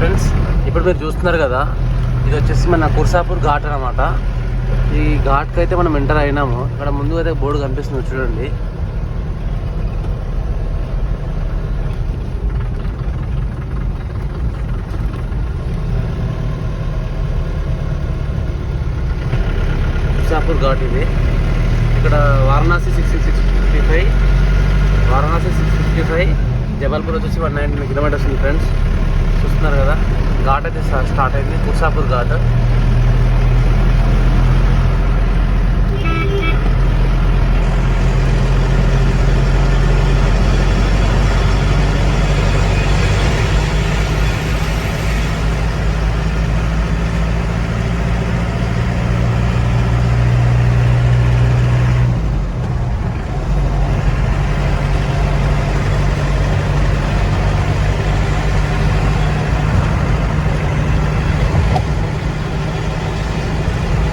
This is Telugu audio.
ఫ్రెండ్స్, ఇప్పుడు మీరు చూస్తున్నారు కదా, ఇది వచ్చేసి మన కుర్సాపూర్ ఘాట్ అనమాట. ఈ ఘాట్కి అయితే మనం ఎంటర్ అయినాము. ఇక్కడ ముందు అయితే బోర్డు కనిపిస్తుంది చూడండి. కుర్సాపూర్ ఘాట్ ఇది. ఇక్కడ వారణాసి 655, వారణాసి 655, జబల్పూర్ వచ్చేసి 190 కిలోమీటర్స్ ఉంది ఫ్రెండ్స్. చూస్తున్నారు కదా, ఘాట్ అయితే స్టార్ట్ అయింది, కుర్సాపూర్ ఘాట్.